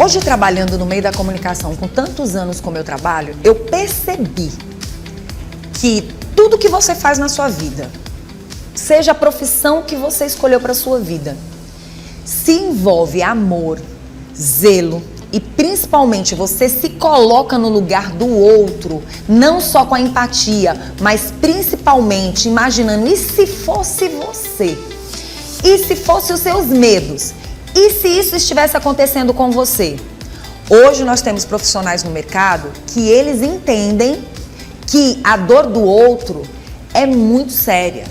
Hoje, trabalhando no meio da comunicação com tantos anos como eu trabalho, eu percebi que tudo que você faz na sua vida, seja a profissão que você escolheu para a sua vida, se envolve amor, zelo e principalmente você se coloca no lugar do outro, não só com a empatia, mas principalmente imaginando, e se fosse você? E se fosse os seus medos? E se isso estivesse acontecendo com você? Hoje nós temos profissionais no mercado que eles entendem que a dor do outro é muito séria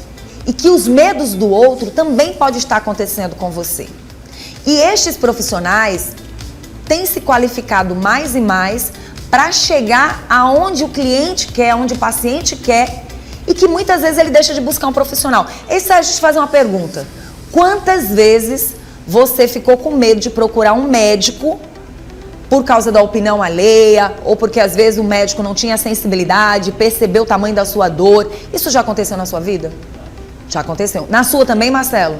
e que os medos do outro também pode estar acontecendo com você. E estes profissionais têm se qualificado mais e mais para chegar aonde o cliente quer, aonde o paciente quer, e que muitas vezes ele deixa de buscar um profissional. E se a gente fazer uma pergunta: quantas vezes você ficou com medo de procurar um médico por causa da opinião alheia, ou porque às vezes o médico não tinha sensibilidade, percebeu o tamanho da sua dor? Isso já aconteceu na sua vida? Já aconteceu. Na sua também, Marcelo?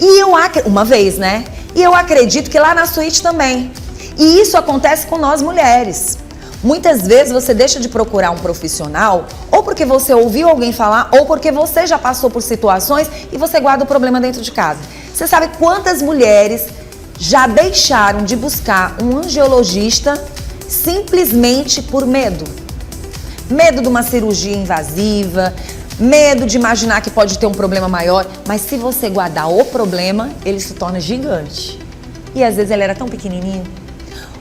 E uma vez, né? E eu acredito que lá na suíte também. E isso acontece com nós mulheres. Muitas vezes você deixa de procurar um profissional, ou porque você ouviu alguém falar, ou porque você já passou por situações e você guarda o problema dentro de casa. Você sabe quantas mulheres já deixaram de buscar um angiologista simplesmente por medo? Medo de uma cirurgia invasiva, medo de imaginar que pode ter um problema maior, mas se você guardar o problema, ele se torna gigante. E às vezes ele era tão pequenininho.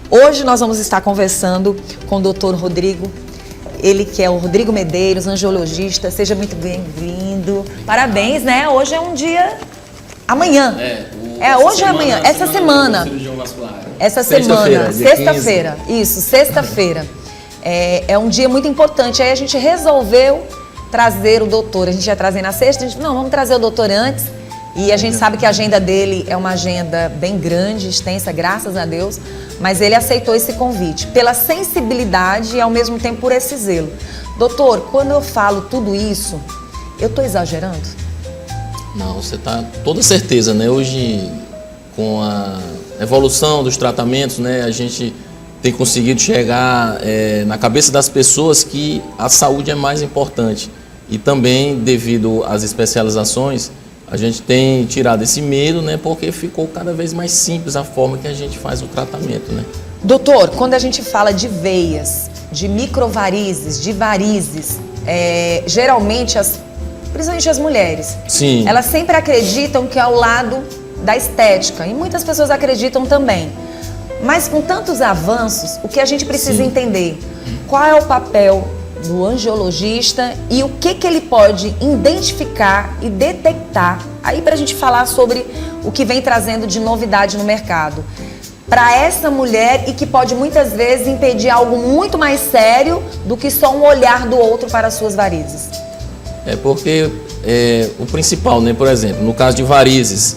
Hoje nós vamos estar conversando com o Dr. Rodrigo, ele que é o Rodrigo Medeiros, angiologista. Seja muito bem-vindo. Parabéns, né? Hoje é um dia... Amanhã. Hoje ou amanhã? Essa semana. Essa semana. Sexta-feira. Isso, sexta-feira. É um dia muito importante. Aí a gente resolveu trazer o doutor. A gente ia trazer na sexta. Não, vamos trazer o doutor antes. E a gente sabe que a agenda dele é uma agenda bem grande, extensa, graças a Deus. Mas ele aceitou esse convite pela sensibilidade e ao mesmo tempo por esse zelo. Doutor, quando eu falo tudo isso, eu estou exagerando? Não, você está toda certeza, né? Hoje, com a evolução dos tratamentos, né, a gente tem conseguido chegar na cabeça das pessoas que a saúde é mais importante. E também, devido às especializações, a gente tem tirado esse medo, né, porque ficou cada vez mais simples a forma que a gente faz o tratamento, né? Doutor, quando a gente fala de veias, de microvarizes, de varizes, geralmente principalmente as mulheres, sim, elas sempre acreditam que é ao lado da estética, e muitas pessoas acreditam também. Mas com tantos avanços, o que a gente precisa entender, qual é o papel do angiologista e o que ele pode identificar e detectar, aí para a gente falar sobre o que vem trazendo de novidade no mercado, para essa mulher, e que pode muitas vezes impedir algo muito mais sério do que só um olhar do outro para as suas varizes. Porque o principal, né, por exemplo, no caso de varizes,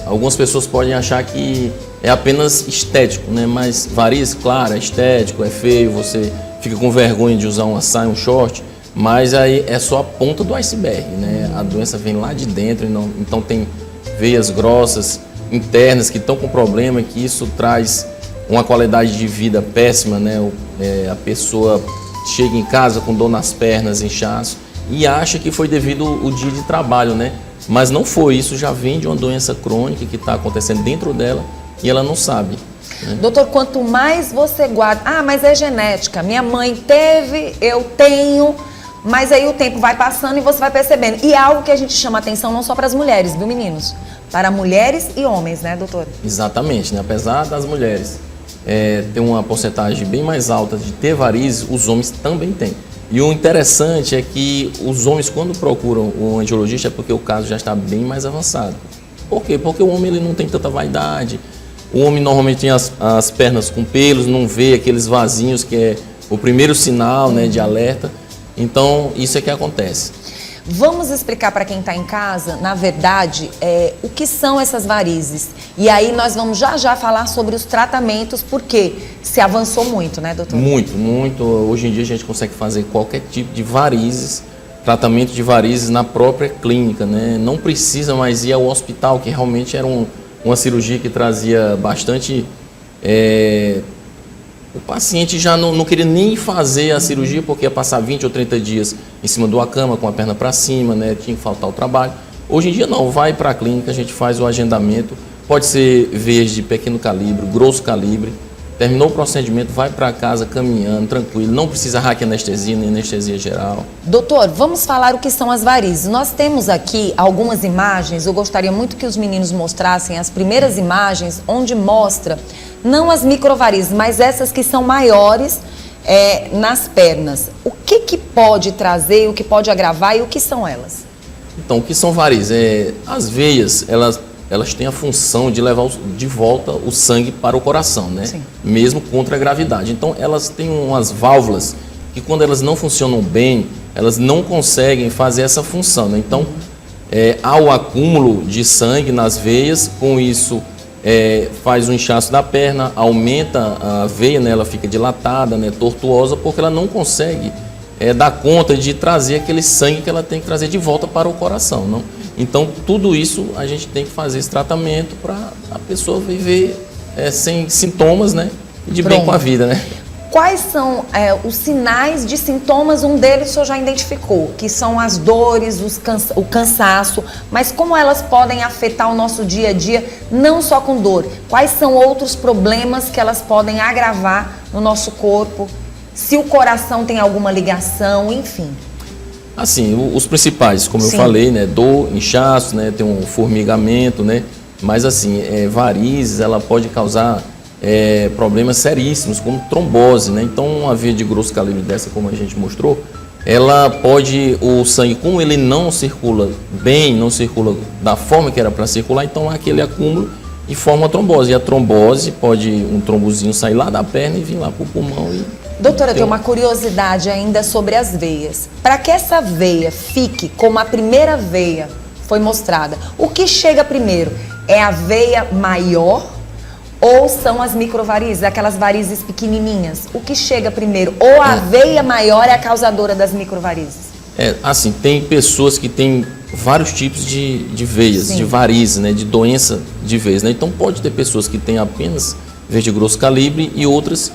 algumas pessoas podem achar que é apenas estético, né, mas varizes, claro, é estético, é feio, você fica com vergonha de usar uma saia, um short, mas aí é só a ponta do iceberg, né? A doença vem lá de dentro, então tem veias grossas, internas, que estão com problema, que isso traz uma qualidade de vida péssima, né? A pessoa chega em casa com dor nas pernas, inchaço, e acha que foi devido ao dia de trabalho, né? Mas não foi, isso já vem de uma doença crônica que está acontecendo dentro dela e ela não sabe. Doutor, quanto mais você guarda... mas é genética, minha mãe teve, eu tenho, mas aí o tempo vai passando e você vai percebendo. E é algo que a gente chama atenção não só para as mulheres, viu, meninos? Para mulheres e homens, né, doutor? Exatamente, né? Apesar das mulheres ter uma porcentagem bem mais alta de ter varizes, os homens também têm. E o interessante é que os homens, quando procuram o angiologista, é porque o caso já está bem mais avançado. Por quê? Porque o homem ele não tem tanta vaidade. O homem normalmente tem as pernas com pelos, não vê aqueles vasinhos que é o primeiro sinal, né, de alerta. Então, isso é que acontece. Vamos explicar para quem está em casa, na verdade, o que são essas varizes. E aí nós vamos já falar sobre os tratamentos, porque se avançou muito, né, doutor? Muito, muito. Hoje em dia a gente consegue fazer qualquer tipo de varizes, tratamento de varizes na própria clínica, né? Não precisa mais ir ao hospital, que realmente era uma cirurgia que trazia bastante o paciente já não queria nem fazer a cirurgia porque ia passar 20 ou 30 dias em cima de uma cama com a perna para cima, né? Tinha que faltar o trabalho. Hoje em dia não, vai para a clínica, a gente faz o agendamento, pode ser veias de pequeno calibre, grosso calibre, terminou o procedimento, vai para casa caminhando, tranquilo, não precisa raquianestesia nem anestesia geral. Doutor, vamos falar o que são as varizes. Nós temos aqui algumas imagens, eu gostaria muito que os meninos mostrassem as primeiras imagens, onde mostra, não as microvarizes, mas essas que são maiores nas pernas. O que pode trazer, o que pode agravar e o que são elas? Então, o que são varizes? As veias, elas têm a função de levar de volta o sangue para o coração, né? Sim. Mesmo contra a gravidade. Então, elas têm umas válvulas que, quando elas não funcionam bem, elas não conseguem fazer essa função, né? Então, há o acúmulo de sangue nas veias, com isso faz um inchaço da perna, aumenta a veia, né? Ela fica dilatada, né? Tortuosa, porque ela não consegue dar conta de trazer aquele sangue que ela tem que trazer de volta para o coração, não? Então, tudo isso a gente tem que fazer esse tratamento para a pessoa viver sem sintomas, né? E de bem com a vida, né? Quais são os sinais de sintomas? Um deles o senhor já identificou, que são as dores, o cansaço, mas como elas podem afetar o nosso dia a dia, não só com dor? Quais são outros problemas que elas podem agravar no nosso corpo? Se o coração tem alguma ligação, enfim. Assim, os principais, como eu falei, né? Dor, inchaço, né? Tem um formigamento, né? Mas assim, varizes, ela pode causar problemas seríssimos, como trombose, né? Então, uma veia de grosso calibre dessa, como a gente mostrou, ela pode, o sangue, como ele não circula bem, não circula da forma que era para circular, então há aquele acúmulo e forma uma trombose. E a trombose pode, um trombozinho sair lá da perna e vir lá para o pulmão. Doutora, eu tenho uma curiosidade ainda sobre as veias. Para que essa veia fique como a primeira veia foi mostrada, o que chega primeiro? É a veia maior ou são as microvarizes, aquelas varizes pequenininhas? O que chega primeiro? Ou a veia maior é a causadora das microvarizes? Assim, tem pessoas que têm vários tipos de veias, de varizes, né, de doença de veias, né? Então, pode ter pessoas que têm apenas veia de grosso calibre e outras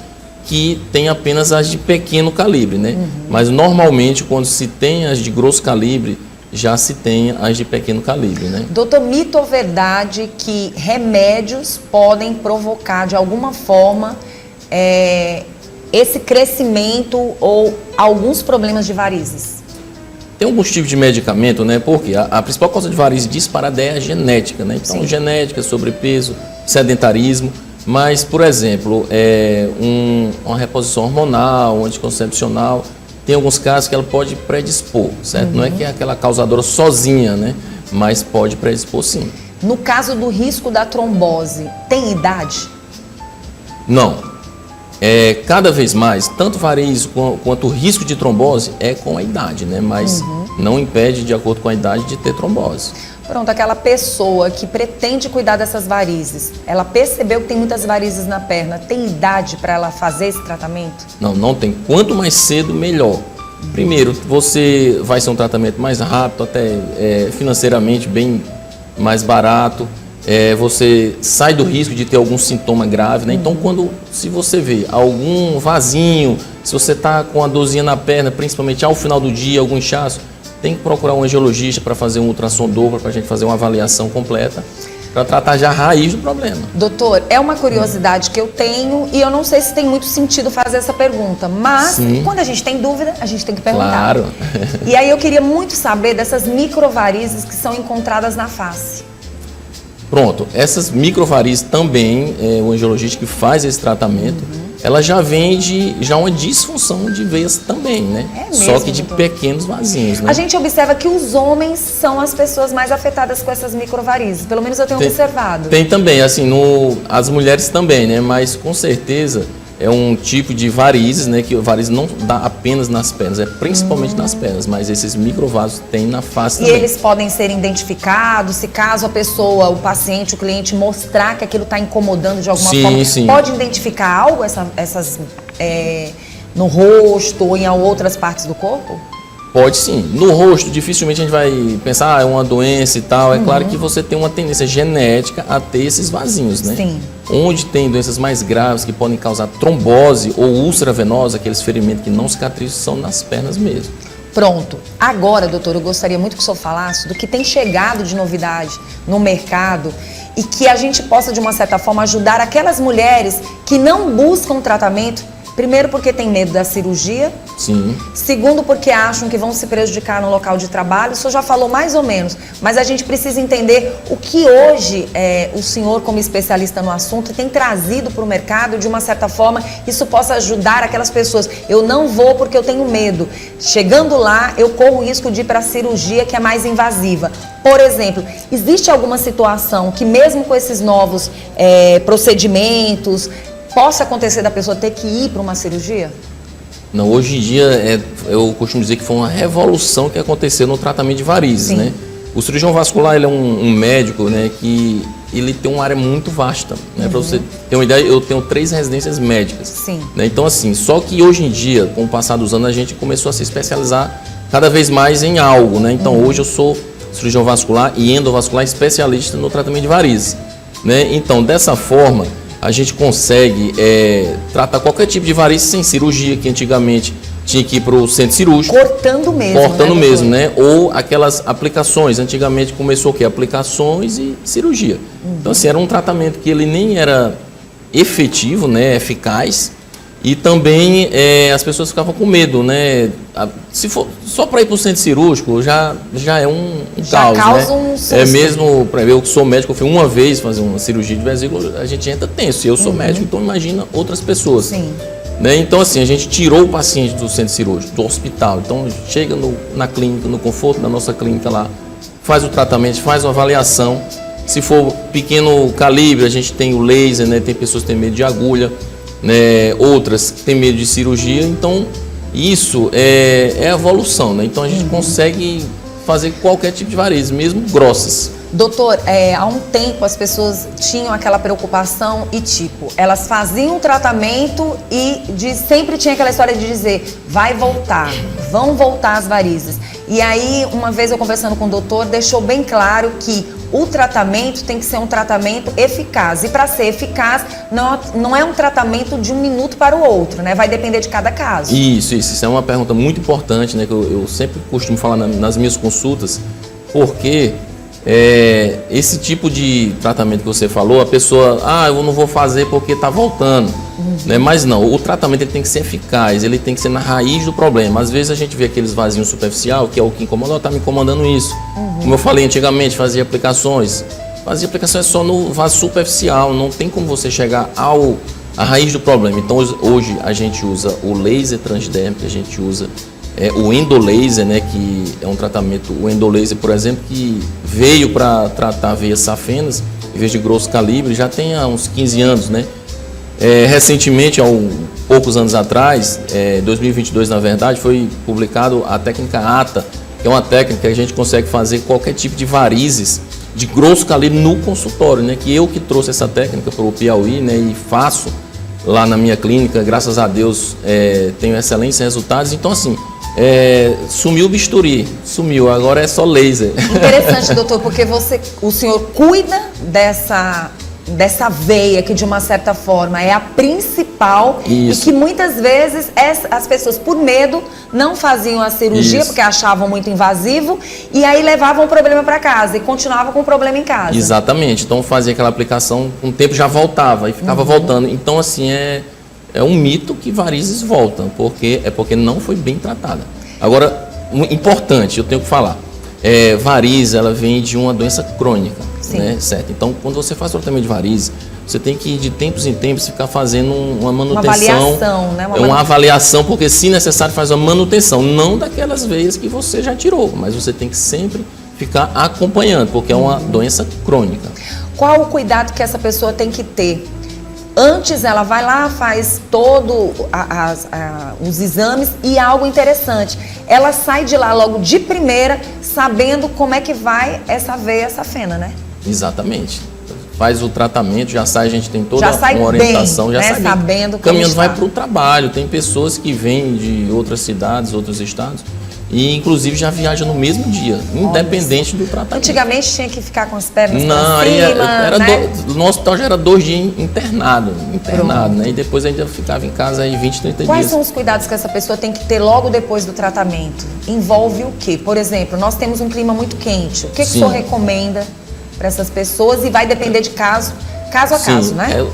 que tem apenas as de pequeno calibre, né? Mas normalmente quando se tem as de grosso calibre, já se tem as de pequeno calibre, né? Doutor, mito ou verdade que remédios podem provocar de alguma forma esse crescimento ou alguns problemas de varizes? Tem alguns tipos de medicamento, né? Porque a principal causa de varizes disparada é a genética, né? Então, genética, sobrepeso, sedentarismo. Mas, por exemplo, uma reposição hormonal, um anticoncepcional, tem alguns casos que ela pode predispor, certo? Não é que é aquela causadora sozinha, né? Mas pode predispor sim. No caso do risco da trombose, tem idade? Não. Cada vez mais, tanto varizes quanto o risco de trombose é com a idade, né? Mas não impede, de acordo com a idade, de ter trombose. Pronto, aquela pessoa que pretende cuidar dessas varizes, ela percebeu que tem muitas varizes na perna, tem idade para ela fazer esse tratamento? Não tem. Quanto mais cedo, melhor. Primeiro, você vai ser um tratamento mais rápido, até financeiramente bem mais barato. Você sai do risco de ter algum sintoma grave, né? Então, se você vê algum vasinho, se você está com a dorzinha na perna, principalmente ao final do dia, algum inchaço, tem que procurar um angiologista para fazer um ultrassom Doppler, para a gente fazer uma avaliação completa, para tratar já a raiz do problema. Doutor, é uma curiosidade que eu tenho e eu não sei se tem muito sentido fazer essa pergunta, mas quando a gente tem dúvida, a gente tem que perguntar. Claro. E aí eu queria muito saber dessas microvarizes que são encontradas na face. Pronto, essas microvarizes também, o angiologista que faz esse tratamento, ela já vem de uma disfunção de veias também, né? Mesmo, só que de doutor? pequenos vasinhos, né? A gente observa que os homens são as pessoas mais afetadas com essas microvarizes, pelo menos eu tenho observado. Tem também, assim, as mulheres também, né? Mas com certeza é um tipo de varizes, né? Que varizes não dá apenas nas pernas, é principalmente nas pernas, mas esses microvasos tem na face também. E eles podem ser identificados, se caso a pessoa, o paciente, o cliente mostrar que aquilo está incomodando de alguma forma, pode identificar algo no rosto ou em outras partes do corpo? Pode sim. No rosto, dificilmente a gente vai pensar, é uma doença e tal. É claro que você tem uma tendência genética a ter esses vasinhos, né? Sim. Onde tem doenças mais graves que podem causar trombose ou úlcera venosa, aqueles ferimentos que não cicatrizam, são nas pernas mesmo. Pronto. Agora, doutor, eu gostaria muito que o senhor falasse do que tem chegado de novidade no mercado e que a gente possa, de uma certa forma, ajudar aquelas mulheres que não buscam tratamento. Primeiro, porque tem medo da cirurgia. Sim. Segundo, porque acham que vão se prejudicar no local de trabalho. O senhor já falou mais ou menos, mas a gente precisa entender o que hoje o senhor, como especialista no assunto, tem trazido para o mercado. De uma certa forma, isso possa ajudar aquelas pessoas. Eu não vou porque eu tenho medo. Chegando lá, eu corro o risco de ir para a cirurgia, que é mais invasiva. Por exemplo, existe alguma situação que mesmo com esses novos procedimentos, possa acontecer da pessoa ter que ir para uma cirurgia? Não, hoje em dia, eu costumo dizer que foi uma revolução que aconteceu no tratamento de varizes, Sim. né? O cirurgião vascular, ele é um médico, né, que ele tem uma área muito vasta, né? Para você ter uma ideia, eu tenho 3 residências médicas. Sim. Né? Então, assim, só que hoje em dia, com o passar dos anos, a gente começou a se especializar cada vez mais em algo, né? Então, hoje eu sou cirurgião vascular e endovascular especialista no tratamento de varizes, né? Então, dessa forma, a gente consegue tratar qualquer tipo de varize sem cirurgia, que antigamente tinha que ir para o centro cirúrgico. Cortando mesmo. Cortando né, mesmo, né? Ou aquelas aplicações. Antigamente começou o quê? Aplicações e cirurgia. Então, assim, era um tratamento que ele nem era efetivo, né? Eficaz. E também as pessoas ficavam com medo, né? Se for só para ir para o centro cirúrgico, já é um caos, causa né? um susto. Mesmo, eu que sou médico, eu fui uma vez fazer uma cirurgia de vesícula, a gente entra tenso. Eu sou médico, então imagina outras pessoas. Sim. Né? Então, assim, a gente tirou o paciente do centro cirúrgico, do hospital. Então, chega na clínica, no conforto da nossa clínica lá, faz o tratamento, faz uma avaliação. Se for pequeno calibre, a gente tem o laser, né? Tem pessoas que têm medo de agulha, né? Outras que têm medo de cirurgia. Então, isso é evolução, né? Então, a gente consegue fazer qualquer tipo de varizes, mesmo grossas. Doutor, há um tempo as pessoas tinham aquela preocupação e elas faziam o tratamento e sempre tinha aquela história de dizer, vai voltar, vão voltar as varizes. E aí, uma vez eu conversando com o doutor, deixou bem claro que o tratamento tem que ser um tratamento eficaz. E para ser eficaz, não é um tratamento de um minuto para o outro, né? Vai depender de cada caso. Isso é uma pergunta muito importante, né? Que eu sempre costumo falar nas minhas consultas, porque esse tipo de tratamento que você falou, a pessoa, eu não vou fazer porque está voltando, né? Mas não, o tratamento ele tem que ser eficaz, ele tem que ser na raiz do problema. Às vezes a gente vê aqueles vasinhos superficial, que é o que incomoda, está me incomodando isso. Como eu falei antigamente, fazia aplicações só no vaso superficial, não tem como você chegar à raiz do problema. Então hoje a gente usa o laser transdérmico, a gente usa o endolaser, né, que é um tratamento, o endolaser, por exemplo, que veio para tratar veias safenas, em vez de grosso calibre, já tem há uns 15 anos, né? Recentemente, há poucos anos atrás, 2022 na verdade, foi publicado a técnica ATA, que é uma técnica que a gente consegue fazer qualquer tipo de varizes de grosso calibre no consultório, né? Que eu que trouxe essa técnica para o Piauí, né, e faço lá na minha clínica, graças a Deus tenho excelentes resultados. Então, assim, sumiu o bisturi, agora é só laser. Interessante, doutor, porque o senhor cuida dessa veia que, de uma certa forma, é a principal. Isso. E que muitas vezes as pessoas, por medo, não faziam a cirurgia. Isso. Porque achavam muito invasivo e aí levavam o problema para casa e continuavam com o problema em casa. Exatamente, então fazia aquela aplicação, com o tempo já voltava e ficava voltando. Então, assim, é um mito que varizes voltam, porque não foi bem tratada. Agora, importante, eu tenho que falar, varize, ela vem de uma doença crônica, né? Certo? Então, quando você faz o tratamento de varize, você tem que, de tempos em tempos, ficar fazendo uma manutenção. Uma avaliação, né? Uma avaliação, porque, se necessário, faz uma manutenção, não daquelas veias que você já tirou, mas você tem que sempre ficar acompanhando, porque é uma doença crônica. Qual o cuidado que essa pessoa tem que ter? Antes ela vai lá, faz todos os exames e algo interessante. Ela sai de lá logo de primeira, sabendo como é que vai essa veia safena, né? Exatamente. Faz o tratamento, já sai, a gente tem toda uma orientação, bem, já né? sai Sabendo como caminhando, está. vai para o trabalho. Tem pessoas que vêm de outras cidades, outros estados, e inclusive já viaja no mesmo dia, independente do tratamento. Antigamente tinha que ficar com as pernas Não, pra aí cima, era né? no hospital já era 2 dias internado, né? E depois ainda ficava em casa aí 20, 30 Quais dias. são os cuidados que essa pessoa tem que ter logo depois do tratamento? Envolve o quê? Por exemplo, nós temos um clima muito quente. O que o senhor recomenda para essas pessoas? E vai depender de caso a caso, né?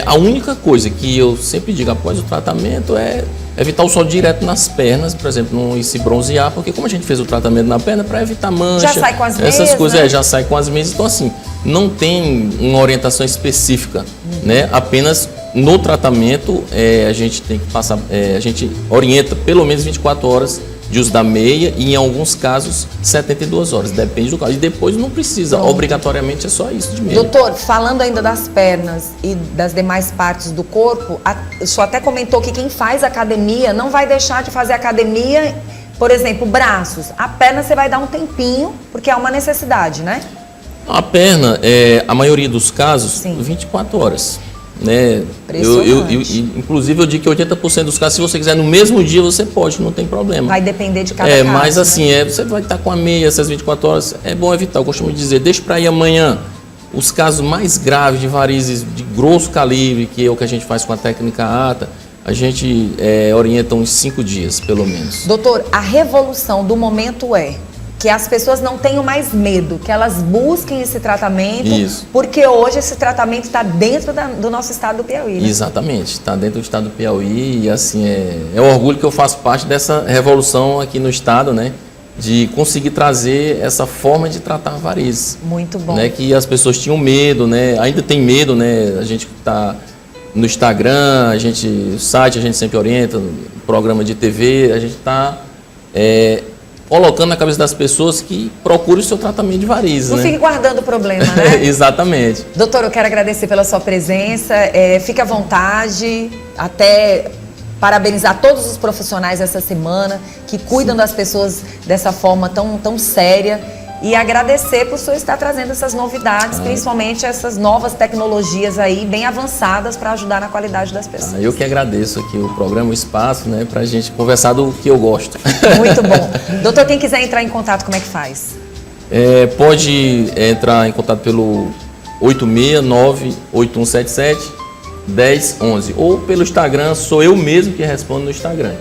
A única coisa que eu sempre digo após o tratamento é evitar o sol direto nas pernas, por exemplo, não ir se bronzear, porque como a gente fez o tratamento na perna, para evitar mancha, já sai com as essas meias, coisas, né? já sai com as meias. Então, assim, não tem uma orientação específica, né? Apenas no tratamento a gente tem que passar, a gente orienta pelo menos 24 horas de uso da meia e em alguns casos 72 horas, depende do caso. E depois não precisa, obrigatoriamente é só isso de meia. Doutor, falando ainda das pernas e das demais partes do corpo, o senhor até comentou que quem faz academia não vai deixar de fazer academia, por exemplo, braços. A perna você vai dar um tempinho, porque é uma necessidade, né? A perna, a maioria dos casos, 24 horas. Né? Inclusive eu digo que 80% dos casos, se você quiser no mesmo dia, você pode, não tem problema. Vai depender de cada caso. Mas assim, você vai estar com a meia essas 24 horas, é bom evitar. Eu costumo dizer, deixa para ir amanhã. Os casos mais graves de varizes de grosso calibre, que é o que a gente faz com a técnica ATA, a gente orienta uns 5 dias, pelo menos. Doutor, a revolução do momento é que as pessoas não tenham mais medo, que elas busquem esse tratamento, porque hoje esse tratamento está dentro do nosso estado do Piauí, né? Exatamente, está dentro do estado do Piauí e assim, é um orgulho que eu faço parte dessa revolução aqui no estado, né? De conseguir trazer essa forma de tratar varizes. Muito bom. Né, que as pessoas tinham medo, né? Ainda tem medo, né? A gente está no Instagram, o site a gente sempre orienta, programa de TV, a gente está colocando na cabeça das pessoas que procure o seu tratamento de varizes. Não fique guardando o problema, né? Exatamente. Doutor, eu quero agradecer pela sua presença, fique à vontade, até parabenizar todos os profissionais essa semana que cuidam das pessoas dessa forma tão séria e agradecer por o senhor estar trazendo essas novidades, principalmente essas novas tecnologias aí bem avançadas para ajudar na qualidade das pessoas. Eu que agradeço aqui o programa, o espaço, né, para a gente conversar do que eu gosto. Muito bom. Doutor, quem quiser entrar em contato, como é que faz? Pode entrar em contato pelo 869-8177-1011 ou pelo Instagram, sou eu mesmo que respondo no Instagram.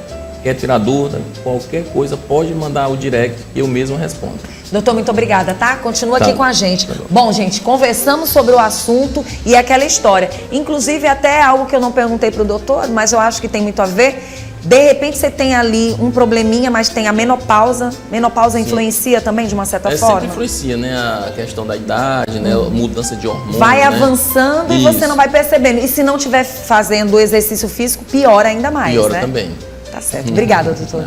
Quer tirar dúvida, qualquer coisa, pode mandar o direct que eu mesmo respondo. Doutor, muito obrigada, tá? Continua aqui com a gente. Bom, gente, conversamos sobre o assunto e aquela história. Inclusive, até algo que eu não perguntei pro doutor, mas eu acho que tem muito a ver. De repente, você tem ali um probleminha, mas tem a menopausa. Menopausa influencia também, de uma certa forma? Sempre influencia, né? A questão da idade, né? Mudança de hormônio. Vai avançando e você não vai percebendo. E se não estiver fazendo o exercício físico, piora ainda mais, piora né? também. Tá certo. Obrigada, doutor.